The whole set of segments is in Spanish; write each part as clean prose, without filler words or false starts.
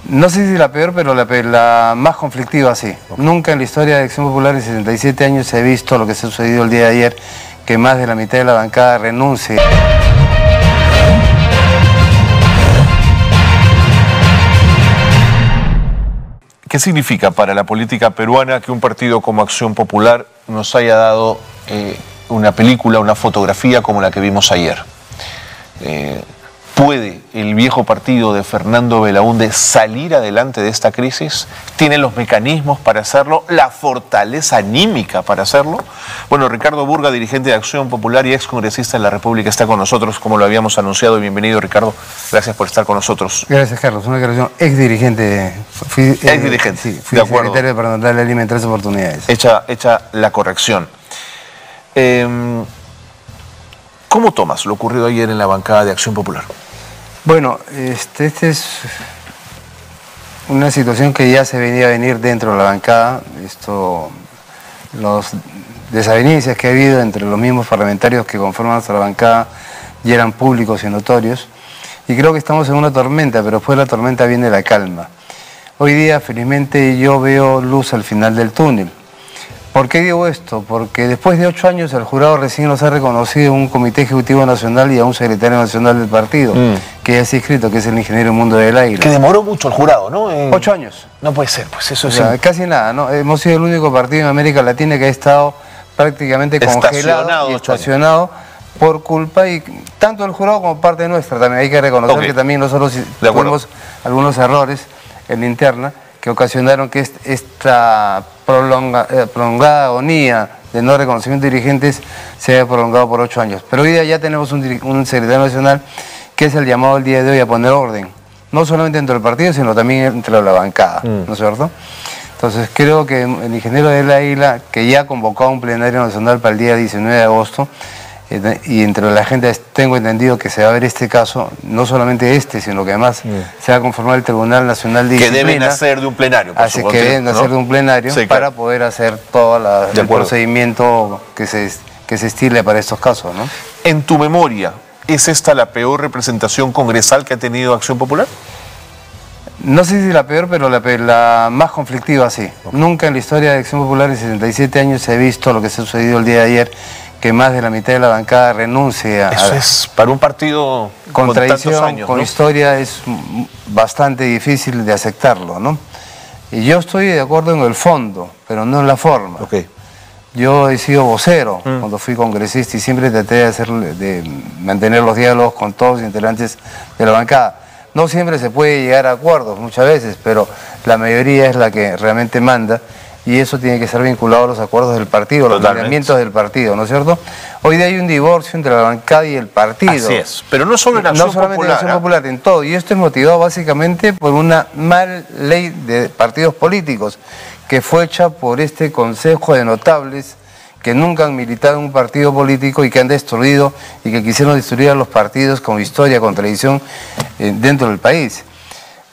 No sé si la peor, pero la más conflictiva, sí. Okay. Nunca en la historia de Acción Popular en 67 años se ha visto lo que se ha sucedido el día de ayer, que más de la mitad de la bancada renuncie. ¿Qué significa para la política peruana que un partido como Acción Popular nos haya dado una película, una fotografía como la que vimos ayer? ¿Puede el viejo partido de Fernando Belaúnde salir adelante de esta crisis? ¿Tiene los mecanismos para hacerlo? ¿La fortaleza anímica para hacerlo? Bueno, Ricardo Burga, dirigente de Acción Popular y excongresista de la República, está con nosotros, como lo habíamos anunciado. Bienvenido, Ricardo. Gracias por estar con nosotros. Gracias, Carlos. Una aclaración. Exdirigente. Exdirigente. Sí, fui secretario departamental de Lima en 3 oportunidades. Hecha la corrección. ¿Cómo tomas lo ocurrido ayer en la bancada de Acción Popular? Bueno, esta es una situación que ya se venía a venir dentro de la bancada. Los desavenencias que ha habido entre los mismos parlamentarios que conforman nuestra bancada ya eran públicos y notorios. Y creo que estamos en una tormenta, pero después de la tormenta viene la calma. Hoy día, felizmente, yo veo luz al final del túnel. ¿Por qué digo esto? Porque después de 8 años el jurado recién nos ha reconocido un comité ejecutivo nacional y a un secretario nacional del partido, que ya se ha inscrito, que es el ingeniero Mundo del Águila. Que demoró mucho el jurado, ¿no? 8 años. No puede ser, pues eso es... Casi nada, ¿no? Hemos sido el único partido en América Latina que ha estado prácticamente congelado y estacionado por culpa, y tanto del jurado como parte nuestra también. Hay que reconocer que también nosotros tuvimos algunos errores en la interna que ocasionaron que esta prolongada agonía de no reconocimiento de dirigentes se haya prolongado por 8 años. Pero hoy día ya tenemos un secretario nacional que es el llamado el día de hoy a poner orden, no solamente dentro del partido, sino también dentro de la bancada, ¿no es cierto? Entonces creo que el ingeniero del Águila, que ya ha convocado un plenario nacional para el día 19 de agosto, y entre la gente tengo entendido que se va a ver este caso, no solamente sino que además se va a conformar el Tribunal Nacional de Disciplina. Que deben hacer de un plenario, por supuesto, que deben hacer de un plenario, sí, para poder hacer todo el procedimiento que se estile para estos casos, ¿no? En tu memoria, ¿es esta la peor representación congresal que ha tenido Acción Popular? No sé si la peor, pero la más conflictiva, sí. Okay. Nunca en la historia de Acción Popular en 67 años se ha visto lo que se ha sucedido el día de ayer, que más de la mitad de la bancada renuncie a... Eso es, para un partido con tantos años, con historia, es bastante difícil de aceptarlo, ¿no? Y yo estoy de acuerdo en el fondo, pero no en la forma. Okay. Yo he sido vocero cuando fui congresista y siempre traté de mantener los diálogos con todos los integrantes de la bancada. No siempre se puede llegar a acuerdos, muchas veces, pero la mayoría es la que realmente manda. Y eso tiene que ser vinculado a los acuerdos del partido, los lineamientos del partido, ¿no es cierto? Hoy día hay un divorcio entre la bancada y el partido. Así es, pero no solo en Acción Popular. No solamente en Acción Popular, en todo. Y esto es motivado básicamente por una mal ley de partidos políticos que fue hecha por este Consejo de Notables que nunca han militado en un partido político y que han destruido y que quisieron destruir a los partidos con historia, con tradición dentro del país.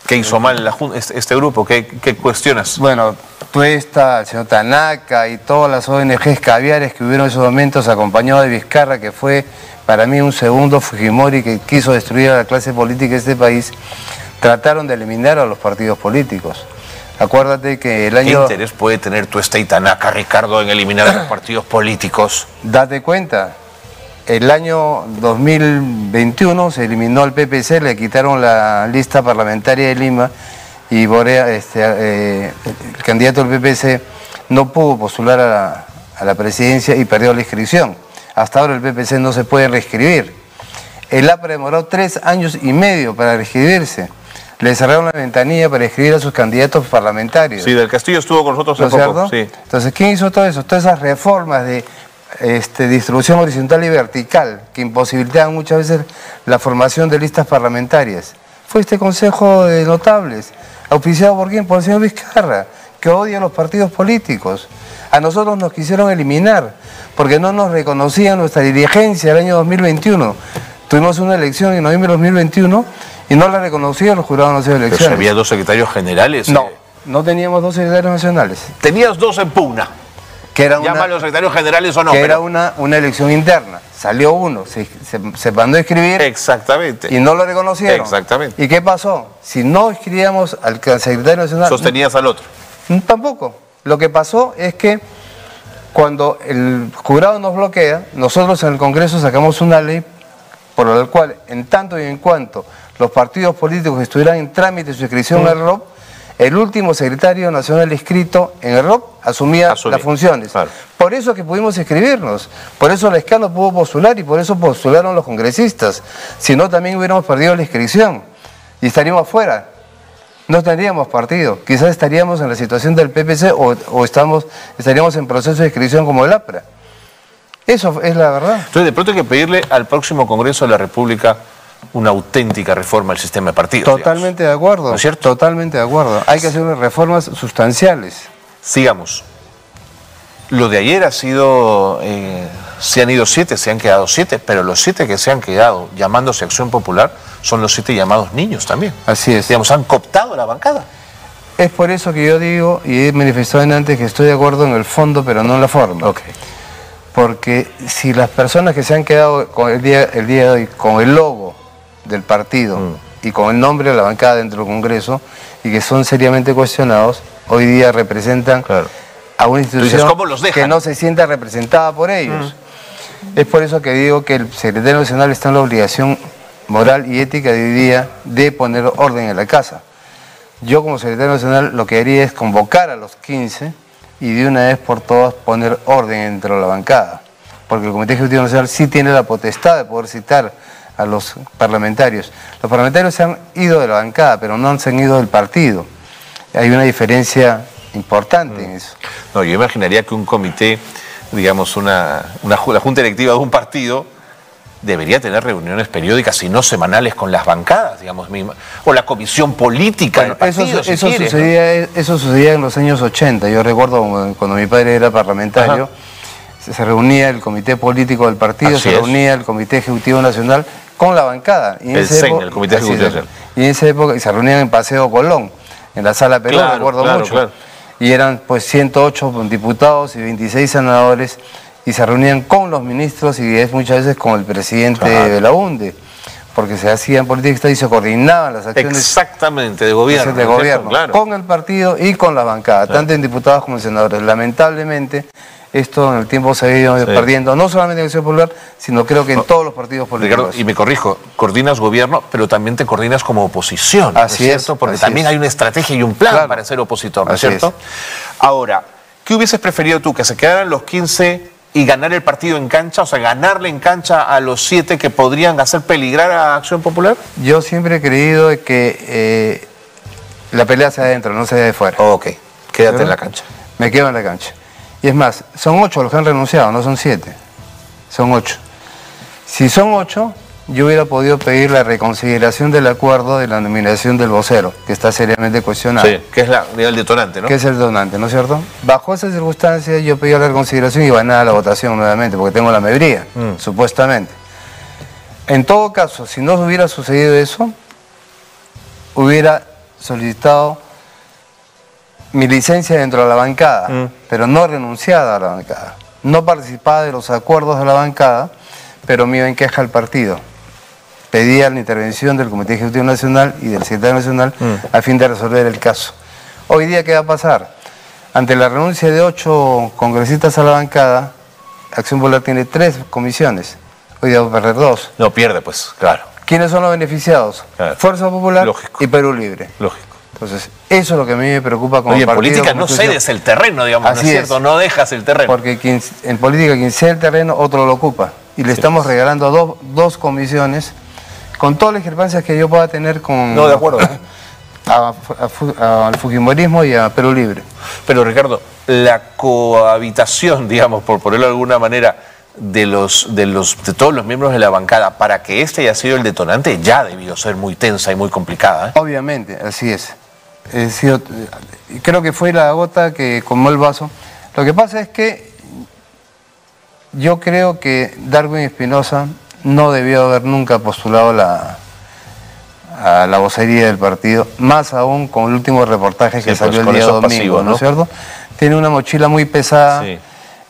¿Qué hizo mal este grupo? ¿Qué cuestionas? Bueno, Tuesta, el señor Tanaka y todas las ONGs caviares que hubieron en esos momentos, acompañado de Vizcarra, que fue para mí un segundo Fujimori que quiso destruir a la clase política de este país, trataron de eliminar a los partidos políticos. Acuérdate que el año... ¿Qué interés puede tener Tuesta y Tanaka, Ricardo, en eliminar a los partidos políticos? Date cuenta. El año 2021 se eliminó al PPC, le quitaron la lista parlamentaria de Lima y Borea, el candidato del PPC no pudo postular a la presidencia y perdió la inscripción. Hasta ahora el PPC no se puede reinscribir. El APRA demoró 3 años y medio para reinscribirse. Le cerraron la ventanilla para inscribir a sus candidatos parlamentarios. Sí, Del Castillo estuvo con nosotros hace poco. Sí. Entonces, ¿quién hizo todo eso? Todas esas reformas de distribución horizontal y vertical que imposibilitaban muchas veces la formación de listas parlamentarias. Fue este Consejo de Notables, auspiciado por quién, por el señor Vizcarra, que odia a los partidos políticos. A nosotros nos quisieron eliminar porque no nos reconocían nuestra dirigencia el año 2021. Tuvimos una elección en noviembre de 2021 y no la reconocían los jurados nacionales de elecciones. ¿Pero había 2 secretarios generales? No, no teníamos 2 secretarios nacionales. Tenías 2 en pugna. Que era ¿Llaman los secretarios generales o no? Que era una elección interna. salió uno, se mandó a escribir. Exactamente. Y no lo reconocieron. Exactamente. ¿Y qué pasó? Si no escribíamos al secretario nacional... ¿Sostenías al otro? Tampoco. Lo que pasó es que cuando el jurado nos bloquea, nosotros en el Congreso sacamos una ley por la cual, en tanto y en cuanto los partidos políticos estuvieran en trámite su inscripción al ROP, el último secretario nacional inscrito en el ROP asumía las funciones. Claro. Por eso que pudimos inscribirnos, por eso la Lescano pudo postular y por eso postularon los congresistas. Si no, también hubiéramos perdido la inscripción y estaríamos fuera. No tendríamos partido. Quizás estaríamos en la situación del PPC o estaríamos en proceso de inscripción como el APRA. Eso es la verdad. Entonces, de pronto hay que pedirle al próximo Congreso de la República una auténtica reforma del sistema de partidos. Totalmente de acuerdo. ¿No es cierto? Totalmente de acuerdo. Hay que hacer unas reformas sustanciales. Sigamos. Lo de ayer ha sido, se han ido 7, se han quedado 7, pero los 7 que se han quedado llamándose Acción Popular son los 7 llamados niños también. Así es. Digamos, han cooptado la bancada. Es por eso que yo digo, y he manifestado antes, que estoy de acuerdo en el fondo, pero no en la forma. Okay. Porque si las personas que se han quedado con el día de hoy con el logo del partido y con el nombre de la bancada dentro del Congreso y que son seriamente cuestionados, hoy día representan a una institución que no se sienta representada por ellos. Es por eso que digo que el secretario nacional está en la obligación moral y ética de hoy día de poner orden en la casa. Yo como secretario nacional lo que haría es convocar a los 15 y de una vez por todas poner orden dentro de la bancada, porque el Comité Ejecutivo Nacional sí tiene la potestad de poder citar a los parlamentarios. Los parlamentarios se han ido de la bancada, pero no se han ido del partido. Hay una diferencia importante en eso. No, yo imaginaría que un comité, digamos, la junta directiva de un partido debería tener reuniones periódicas, si no semanales, con las bancadas, digamos, o la comisión política del partido. Eso sucedía en los años 80. Yo recuerdo cuando mi padre era parlamentario, se reunía el comité político del partido, se reunía el Comité Ejecutivo Nacional con la bancada. Y el CEN, el Comité Ejecutivo Nacional. Y en esa época se reunían en Paseo Colón, en la Sala Perón, recuerdo mucho. Y eran pues 108 diputados y 26 senadores, y se reunían con los ministros y muchas veces con el presidente de la UNDE, porque se hacían políticas y se coordinaban las acciones. Exactamente, de gobierno. De gobierno, con el partido y con la bancada, tanto en diputados como en senadores. Lamentablemente, esto en el tiempo se ha ido perdiendo, no solamente en Acción Popular, sino creo que en todos los partidos políticos. Ricardo, y me corrijo, coordinas gobierno, pero también te coordinas como oposición. Así ¿no es cierto? Porque también hay una estrategia y un plan para ser opositor, ¿no es cierto? Ahora, ¿qué hubieses preferido tú? ¿Que se quedaran los 15 y ganar el partido en cancha? O sea, ganarle en cancha a los 7 que podrían hacer peligrar a Acción Popular. Yo siempre he creído que la pelea sea adentro, no sea de fuera. Ok, quédate en la cancha. Me quedo en la cancha. Y es más, son 8 los que han renunciado, no son 7. Son 8. Si son 8, yo hubiera podido pedir la reconsideración del acuerdo de la nominación del vocero, que está seriamente cuestionado. Sí, que es el detonante, ¿no? Que es el detonante, ¿no es cierto? Bajo esas circunstancias yo pedí la reconsideración y van a la votación nuevamente, porque tengo la mayoría, supuestamente. En todo caso, si no hubiera sucedido eso, hubiera solicitado mi licencia dentro de la bancada, pero no renunciada a la bancada. No participaba de los acuerdos de la bancada, pero me iba en queja al partido. Pedía la intervención del Comité Ejecutivo Nacional y del Secretario Nacional a fin de resolver el caso. Hoy día, ¿qué va a pasar? Ante la renuncia de 8 congresistas a la bancada, Acción Popular tiene 3 comisiones. Hoy día va a perder 2. No pierde, pues, claro. ¿Quiénes son los beneficiados? Fuerza Popular y Perú Libre. Lógico. Entonces, eso es lo que a mí me preocupa como partido. En política no cedes el terreno, digamos, ¿no es cierto? No dejas el terreno. Porque en política quien cede el terreno, otro lo ocupa. Y le estamos regalando dos comisiones, con todas las discrepancias que yo pueda tener con... No, de acuerdo. Al fujimorismo y a Perú Libre. Pero, Ricardo, la cohabitación, digamos, por ponerlo de alguna manera, de todos los miembros de la bancada, para que este haya sido el detonante, ya debió ser muy tensa y muy complicada, ¿eh? Obviamente, así es. Creo que fue la gota que colmó el vaso. Lo que pasa es que yo creo que Darwin Espinosa no debió haber nunca postulado a la vocería del partido, más aún con el último reportaje que salió el día domingo, ¿no es cierto? Tiene una mochila muy pesada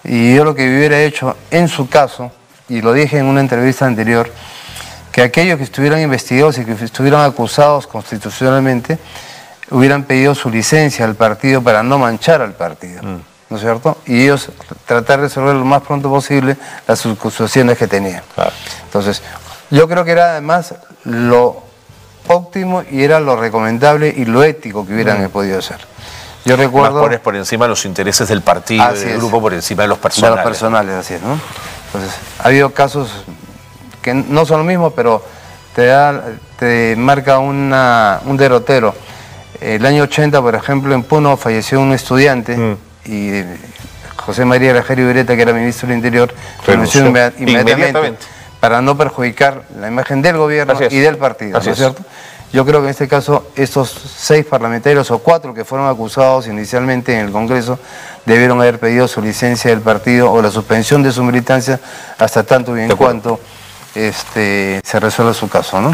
y yo lo que hubiera hecho en su caso, y lo dije en una entrevista anterior, que aquellos que estuvieran investigados y que estuvieran acusados constitucionalmente hubieran pedido su licencia al partido para no manchar al partido, ¿no es cierto? Y ellos tratar de resolver lo más pronto posible las acusaciones que tenían. Claro. Entonces, yo creo que era además lo óptimo y era lo recomendable y lo ético que hubieran podido hacer. Yo recuerdo... Más pones por encima los intereses del partido y del grupo por encima de los personales. De los personales, así es, ¿no? Entonces, ha habido casos que no son lo mismo, pero te marca un derrotero. El año 80, por ejemplo, en Puno falleció un estudiante y José María Grajero Ureta, que era ministro del Interior, renunció inmediatamente para no perjudicar la imagen del gobierno y del partido, ¿no es cierto? Yo creo que en este caso estos 6 parlamentarios o 4 que fueron acusados inicialmente en el Congreso debieron haber pedido su licencia del partido o la suspensión de su militancia hasta tanto y en cuanto se resuelva su caso, ¿no?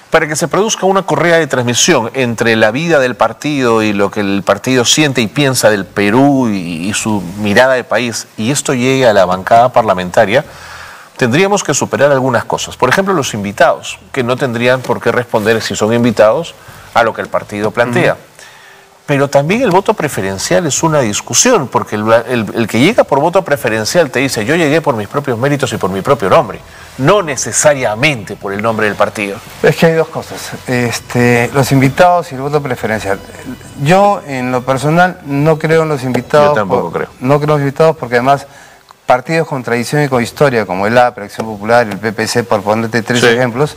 Para que se produzca una correa de transmisión entre la vida del partido y lo que el partido siente y piensa del Perú y su mirada de país, y esto llegue a la bancada parlamentaria, tendríamos que superar algunas cosas. Por ejemplo, los invitados, que no tendrían por qué responder, si son invitados, a lo que el partido plantea. Pero también el voto preferencial es una discusión, porque el que llega por voto preferencial te dice, yo llegué por mis propios méritos y por mi propio nombre, no necesariamente por el nombre del partido. Es que hay dos cosas, los invitados y el voto preferencial. Yo, en lo personal, no creo en los invitados. Yo tampoco creo. No creo en los invitados porque además partidos con tradición y con historia, como el APRA, Acción Popular, el PPC, por ponerte 3 ejemplos,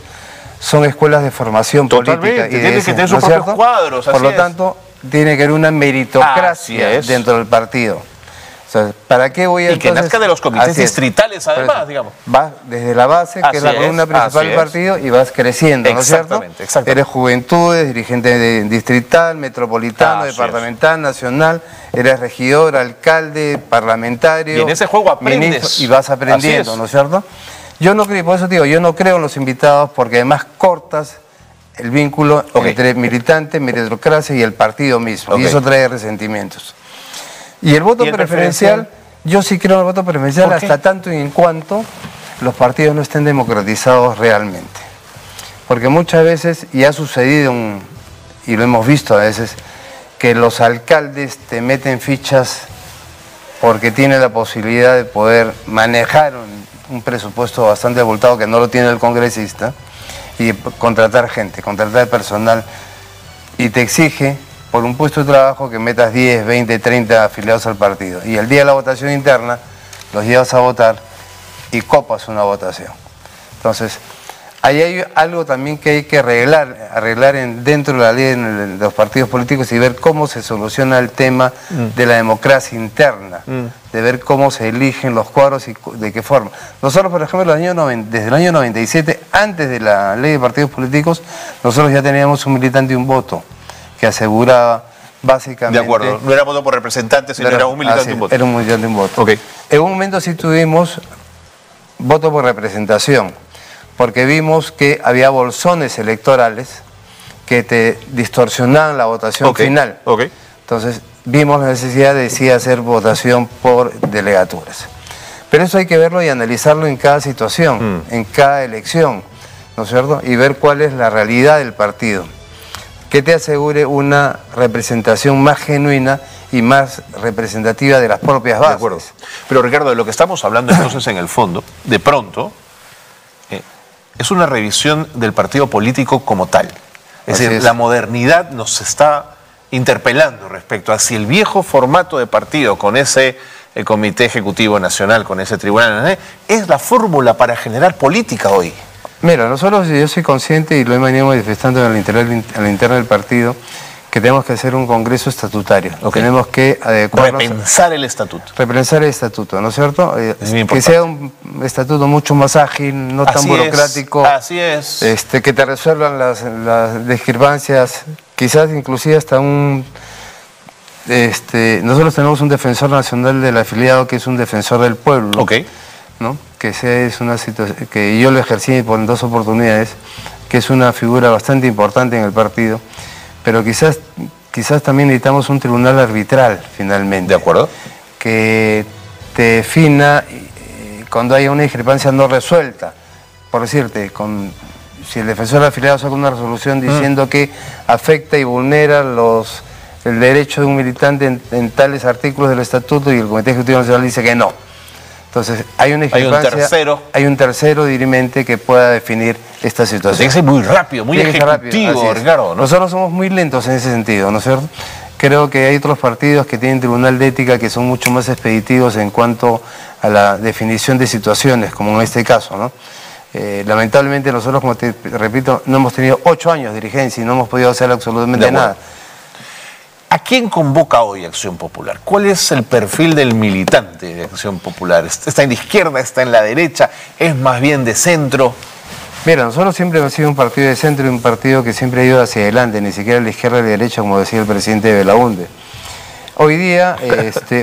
son escuelas de formación política. Y tienen que tener sus propios cuadros. Por lo tanto, tiene que haber una meritocracia dentro del partido. O sea, ¿para qué voy a que nazca de los comités distritales, además, digamos. Vas desde la base, que es la columna principal del partido, y vas creciendo, ¿no es cierto? Exactamente. Eres juventudes, dirigente distrital, metropolitano, departamental, nacional, eres regidor, alcalde, parlamentario. Y en ese juego aprendes. Y vas aprendiendo, ¿no es cierto? Yo no creo, por eso digo, yo no creo en los invitados, porque además cortas el vínculo entre militante, meritocracia y el partido mismo, y eso trae resentimientos. Y el voto preferencial, yo sí creo en el voto preferencial hasta tanto y en cuanto los partidos no estén democratizados realmente. Porque muchas veces, y ha sucedido, y lo hemos visto a veces, que los alcaldes te meten fichas porque tienen la posibilidad de poder manejar un presupuesto bastante abultado que no lo tiene el congresista, y contratar gente, contratar personal, y te exige por un puesto de trabajo que metas 10, 20, 30 afiliados al partido. Y el día de la votación interna los llevas a votar y copas una votación. Entonces, ahí hay algo también que hay que arreglar dentro de la ley de los partidos políticos y ver cómo se soluciona el tema de la democracia interna, de ver cómo se eligen los cuadros y de qué forma. Nosotros, por ejemplo, desde el año 97, antes de la ley de partidos políticos, nosotros ya teníamos un militante y un voto, que aseguraba básicamente... De acuerdo, no era voto por representante, sino era un militante y un voto. Era un militante y un voto. En un momento sí tuvimos voto por representación, porque vimos que había bolsones electorales que te distorsionaban la votación final. Entonces vimos la necesidad de hacer votación por delegaturas. Pero eso hay que verlo y analizarlo en cada situación, en cada elección, ¿no es cierto? Y ver cuál es la realidad del partido, que te asegure una representación más genuina y más representativa de las propias bases. De acuerdo. Pero Ricardo, de lo que estamos hablando entonces en el fondo, de pronto, es una revisión del partido político como tal. Es decir, la modernidad nos está interpelando respecto a si el viejo formato de partido con ese Comité Ejecutivo Nacional, con ese Tribunal, es la fórmula para generar política hoy. Mira, nosotros, yo soy consciente y lo he venido manifestando en el interno del partido, que tenemos que hacer un congreso estatutario. Tenemos que adecuarnos... Repensar el estatuto. Repensar el estatuto, ¿no es cierto? Que sea un estatuto mucho más ágil, no tan burocrático. Así es. Que te resuelvan las discrepancias, quizás inclusive hasta un... nosotros tenemos un defensor nacional del afiliado que es un defensor del pueblo. ¿No? Que es una situación que yo lo ejercí por 2 oportunidades, que es una figura bastante importante en el partido, pero quizás también necesitamos un tribunal arbitral finalmente. ¿De acuerdo? Que te defina cuando haya una discrepancia no resuelta, por decirte, si el defensor afiliado saca una resolución diciendo que afecta y vulnera el derecho de un militante en tales artículos del estatuto y el Comité Ejecutivo Nacional dice que no. Entonces hay una discrepancia, hay un tercero dirimente que pueda definir esta situación. Tiene que ser muy rápido, muy ejecutivo, Ricardo, ¿no? Nosotros somos muy lentos en ese sentido, ¿no es cierto? Creo que hay otros partidos que tienen tribunal de ética que son mucho más expeditivos en cuanto a la definición de situaciones, como en este caso, ¿no? Lamentablemente nosotros, como te repito, no hemos tenido 8 años de dirigencia y no hemos podido hacer absolutamente nada. ¿A quién convoca hoy Acción Popular? ¿Cuál es el perfil del militante de Acción Popular? ¿Está en la izquierda, está en la derecha, es más bien de centro? Mira, nosotros siempre hemos sido un partido de centro y un partido que siempre ha ido hacia adelante, ni siquiera a la izquierda y la derecha, como decía el presidente de Belaúnde. Hoy día,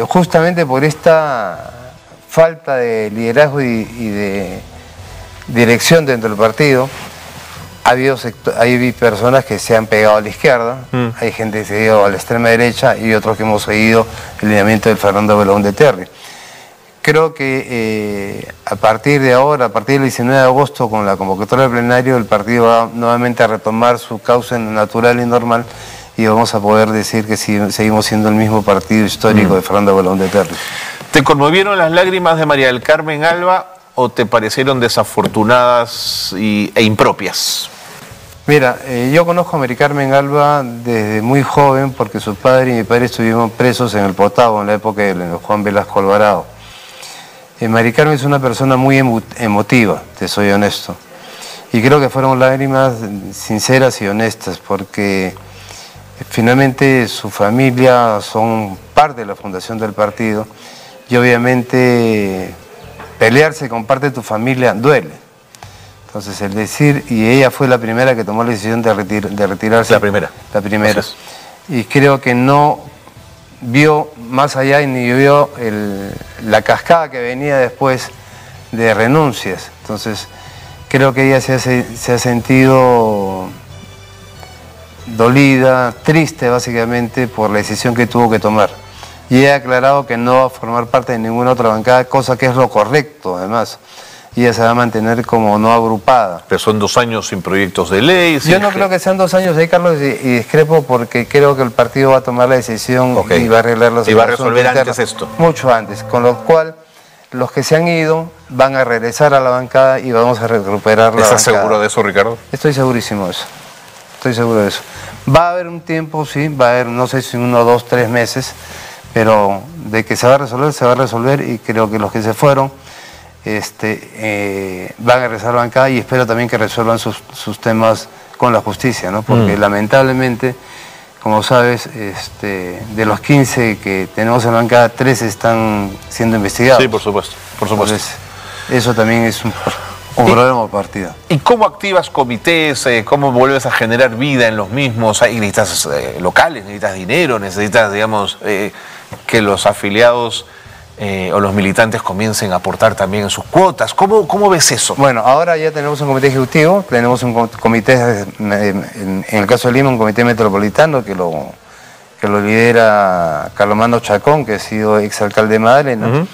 justamente por esta falta de liderazgo y de dirección dentro del partido, hay personas que se han pegado a la izquierda, hay gente que se ha ido a la extrema derecha y otros que hemos seguido el lineamiento del Fernando Belaúnde Terry. Creo que a partir de ahora, a partir del 19 de agosto, con la convocatoria del plenario, el partido va nuevamente a retomar su cauce natural y normal y vamos a poder decir que seguimos siendo el mismo partido histórico de Fernando Belaúnde Terry. ¿Te conmovieron las lágrimas de María del Carmen Alba o te parecieron desafortunadas e impropias? Mira, yo conozco a María Carmen Alba desde muy joven porque su padre y mi padre estuvieron presos en el Potavo en la época de Juan Velasco Alvarado. María Carmen es una persona muy emotiva, te soy honesto. Y creo que fueron lágrimas sinceras y honestas porque finalmente su familia son parte de la fundación del partido y obviamente pelearse con parte de tu familia duele. Entonces el decir, y ella fue la primera que tomó la decisión de retirarse. La primera. La primera. Entonces, y creo que no vio más allá y ni vio la cascada que venía después de renuncias. Entonces creo que ella se ha sentido dolida, triste básicamente por la decisión que tuvo que tomar. Y ella ha aclarado que no va a formar parte de ninguna otra bancada, cosa que es lo correcto además. Y ella se va a mantener como no agrupada. Pero son 2 años sin proyectos de ley. Yo no creo que sean 2 años ahí, Carlos, y discrepo porque creo que el partido va a tomar la decisión y va a arreglar los asuntos. Y va a resolver antes esto. Mucho antes, con lo cual los que se han ido van a regresar a la bancada y vamos a recuperar la bancada. ¿Estás seguro de eso, Ricardo? Estoy segurísimo de eso. Estoy seguro de eso. Va a haber un tiempo, sí, va a haber, no sé si 1, 2, 3 meses, pero de que se va a resolver y creo que los que se fueron van a regresar a la bancada y espero también que resuelvan sus temas con la justicia, ¿no? Porque lamentablemente, como sabes, de los 15 que tenemos en la bancada, 3 están siendo investigados. Sí, por supuesto. Entonces, eso también es un problema partido. ¿Y cómo activas comités? ¿Cómo vuelves a generar vida en los mismos? ¿Necesitas locales? ¿Necesitas dinero? ¿Necesitas, digamos, que los afiliados o los militantes comiencen a aportar también en sus cuotas? ¿Cómo ves eso? Bueno, ahora ya tenemos un comité ejecutivo, tenemos un comité, en el caso de Lima, un comité metropolitano que lo lidera Carlomagno Chacón, que ha sido exalcalde de Madrid, ¿no?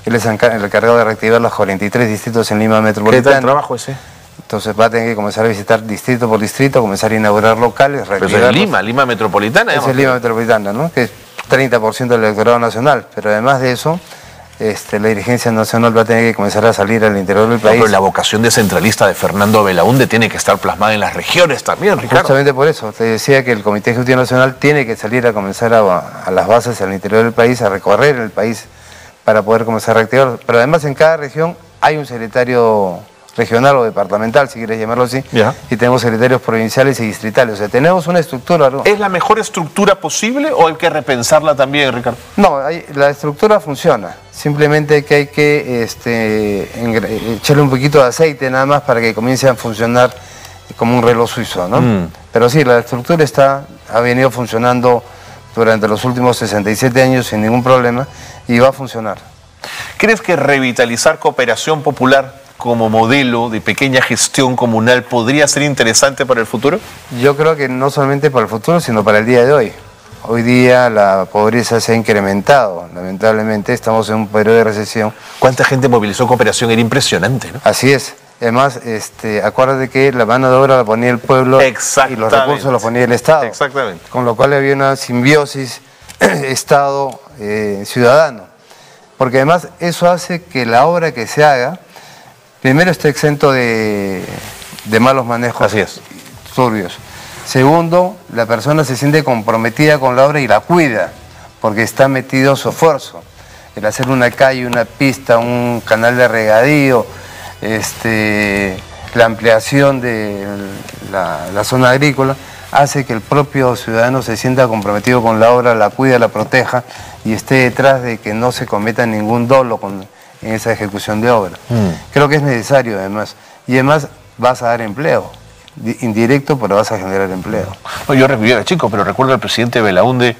Él es el encargado de reactivar los 43 distritos en Lima metropolitana. ¿Qué tal el trabajo ese? Entonces va a tener que comenzar a visitar distrito por distrito, comenzar a inaugurar locales, reactivarlos. Pero es Lima metropolitana. Es Lima metropolitana, ¿no? Que es 30% del electorado nacional, pero además de eso, la dirigencia nacional va a tener que comenzar a salir al interior del país. Pero la vocación descentralista de Fernando Belaúnde tiene que estar plasmada en las regiones también, Ricardo. Justamente por eso, te decía que el Comité Ejecutivo Nacional tiene que salir a comenzar a las bases al interior del país, a recorrer el país para poder comenzar a reactivar. Pero además en cada región hay un secretario regional o departamental, si quieres llamarlo así, y tenemos secretarios provinciales y distritales. O sea, tenemos una estructura, ¿no? ¿Es la mejor estructura posible o hay que repensarla también, Ricardo? No, la estructura funciona. Simplemente que hay que echarle un poquito de aceite nada más para que comience a funcionar como un reloj suizo, ¿no? Pero sí, la estructura ha venido funcionando durante los últimos 67 años sin ningún problema y va a funcionar. ¿Crees que revitalizar Cooperación Popular como modelo de pequeña gestión comunal podría ser interesante para el futuro? Yo creo que no solamente para el futuro, sino para el día de hoy. hoy día la pobreza se ha incrementado, lamentablemente estamos en un periodo de recesión. ¿Cuánta gente movilizó cooperación? Era impresionante, ¿no? Así es. Además, acuérdate que la mano de obra la ponía el pueblo y los recursos los ponía el Estado. Exactamente. Con lo cual había una simbiosis Estado-ciudadano. Porque además eso hace que la obra que se haga, primero esté exento de malos manejos. Así es. Turbios. Segundo, la persona se siente comprometida con la obra y la cuida, porque está metido su esfuerzo. El hacer una calle, una pista, un canal de regadío, la ampliación de la zona agrícola, hace que el propio ciudadano se sienta comprometido con la obra, la cuida, la proteja y esté detrás de que no se cometa ningún dolo en esa ejecución de obra. Creo que es necesario además. Y además vas a dar empleo. Indirecto, pero vas a generar empleo. Yo era chico, pero recuerdo al presidente Belaúnde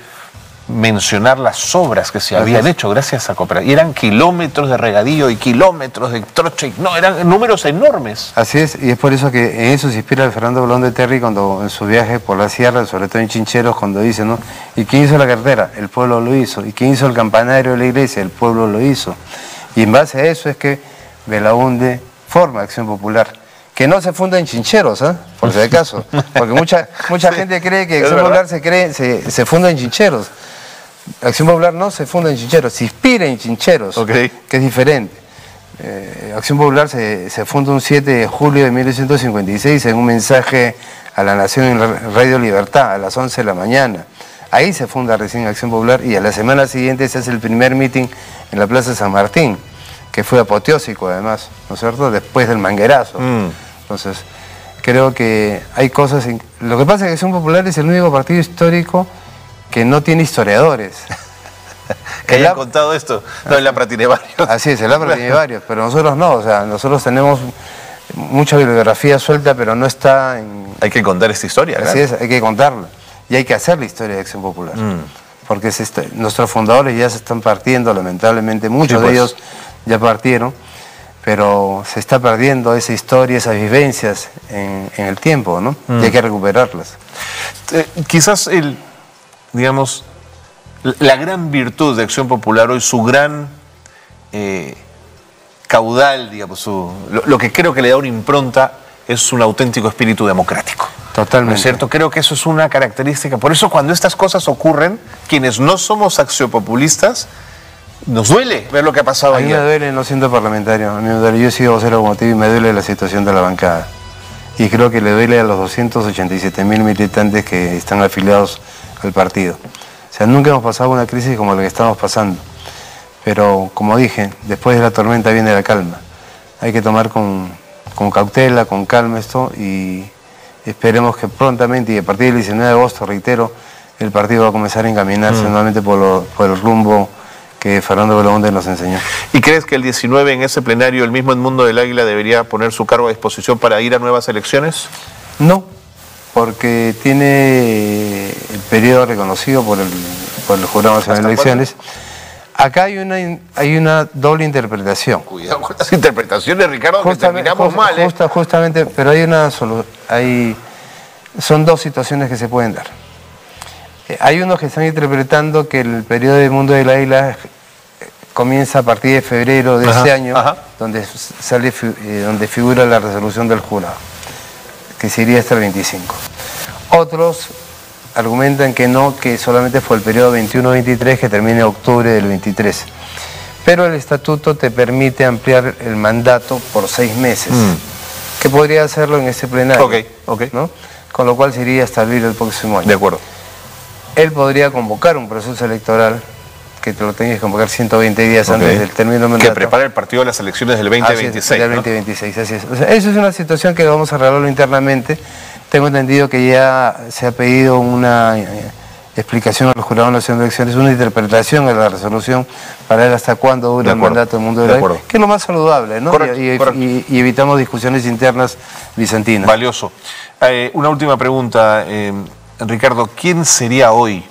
mencionar las obras que se habían hecho gracias a cooperación. Y eran kilómetros de regadío y kilómetros de trocha. No, eran números enormes. Así es, y es por eso que en eso se inspira el Fernando Belaúnde Terry cuando en su viaje por la sierra, sobre todo en Chincheros, cuando dice, ¿no? ¿Y quién hizo la carretera? El pueblo lo hizo. ¿Y quién hizo el campanario de la iglesia? El pueblo lo hizo. Y en base a eso es que Belaúnde forma Acción Popular. Que no se funda en Chincheros, ¿eh? Por si acaso. Porque mucha gente cree que Acción Popular se funda en Chincheros. Acción Popular no se funda en Chincheros, se inspira en Chincheros, que es diferente. Acción Popular se funda un 7 de julio de 1956 en un mensaje a la Nación en Radio Libertad a las 11 de la mañana. Ahí se funda recién Acción Popular y a la semana siguiente se hace el primer meeting en la Plaza San Martín, que fue apoteósico además, ¿no es cierto?, después del manguerazo. Entonces, creo que hay cosas... Lo que pasa es que Acción Popular es el único partido histórico que no tiene historiadores. ¿Que hayan contado esto? No, el APRA tiene varios. Así es, el APRA tiene varios, pero nosotros no. O sea, nosotros tenemos mucha bibliografía suelta, pero no está en... Hay que contar esta historia, Así es, hay que contarla. Y hay que hacer la historia de Acción Popular. Porque nuestros fundadores ya se están partiendo, lamentablemente, muchos de ellos ya partieron, pero se está perdiendo esa historia, esas vivencias en el tiempo, ¿no? Y hay que recuperarlas. Quizás digamos, la gran virtud de Acción Popular hoy, su gran caudal, digamos, lo que creo que le da una impronta es un auténtico espíritu democrático. Totalmente. ¿No es cierto? Creo que eso es una característica. Por eso cuando estas cosas ocurren, quienes no somos accionpopulistas, nos duele ver lo que ha pasado ayer. A mí me duele no siendo parlamentario, a mí me duele, yo he sido vocero motivo y me duele la situación de la bancada. Y creo que le duele a los 287.000 militantes que están afiliados al partido. O sea, nunca hemos pasado una crisis como la que estamos pasando. Pero, como dije, después de la tormenta viene la calma. Hay que tomar con cautela, con calma esto y esperemos que prontamente y a partir del 19 de agosto, reitero, el partido va a comenzar a encaminarse nuevamente por el rumbo que Fernando Belaúnde nos enseñó. ¿Y crees que el 19 en ese plenario el mismo Edmundo del Águila debería poner su cargo a disposición para ir a nuevas elecciones? No, porque tiene el periodo reconocido por el Jurado Nacional de Elecciones. Acá hay una doble interpretación. Cuidado con las interpretaciones, Ricardo, que terminamos mal. Justamente, pero son dos situaciones que se pueden dar. Hay unos que están interpretando que el periodo de Edmundo del Águila comienza a partir de febrero de este año, donde figura la resolución del jurado, que sería hasta el 25. Otros argumentan que no, que solamente fue el periodo 21-23 que termina en octubre del 23. Pero el estatuto te permite ampliar el mandato por 6 meses, que podría hacerlo en ese plenario, ¿no? Con lo cual sería hasta abril del próximo año. De acuerdo. Él podría convocar un proceso electoral que te lo tengas que convocar 120 días antes del término del mandato. Que prepara el partido de las elecciones del 2026. Del 2026, así es. O sea, eso es una situación que vamos a arreglarlo internamente. Tengo entendido que ya se ha pedido una explicación al Jurado Nacional de Elecciones, una interpretación de la resolución para ver hasta cuándo dura el mandato del mundo de la ley, que es lo más saludable, ¿no? Y evitamos discusiones internas bizantinas. Valioso. Una última pregunta, Ricardo. ¿Quién sería hoy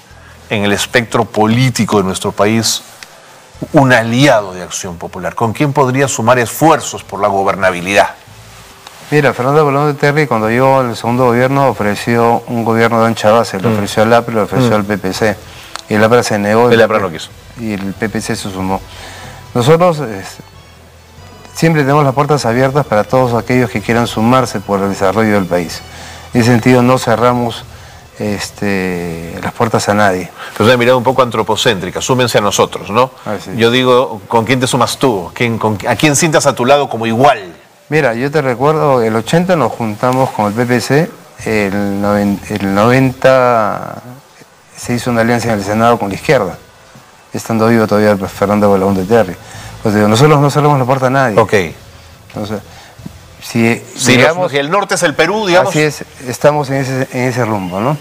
en el espectro político de nuestro país un aliado de Acción Popular? ¿Con quién podría sumar esfuerzos por la gobernabilidad? Mira, Fernando Belaúnde Terry, cuando llegó al segundo gobierno, ofreció un gobierno de ancha base, le ofreció al APRA, le ofreció al PPC. Y el APRA se negó. El APRA no quiso. Y el PPC se sumó. Nosotros siempre tenemos las puertas abiertas para todos aquellos que quieran sumarse por el desarrollo del país. En ese sentido no cerramos las puertas a nadie. Pero es una mirada un poco antropocéntrica, súmense a nosotros, ¿no? Yo digo, ¿con quién te sumas tú? ¿A quién sientas a tu lado como igual? Mira, yo te recuerdo, el 80 nos juntamos con el PPC, el 90 se hizo una alianza en el Senado con la izquierda, estando vivo todavía el Fernando Belaúnde Terry. Pues digo, nosotros no cerramos la puerta a nadie. Ok. Entonces, si el norte es el Perú, digamos. Así es, estamos en ese rumbo, ¿no?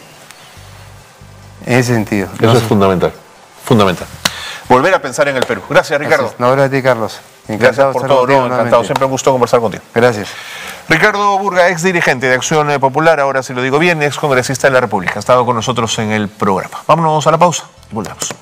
En ese sentido. Eso es fundamental, fundamental. Volver a pensar en el Perú. Gracias, Ricardo. No, gracias a ti, Carlos. Encantado. Gracias por todo, ¿no? Encantado. Siempre un gusto conversar contigo. Gracias. Ricardo Burga, ex dirigente de Acción Popular, ahora si lo digo bien, ex congresista de la República. Ha estado con nosotros en el programa. Vámonos a la pausa y volvemos.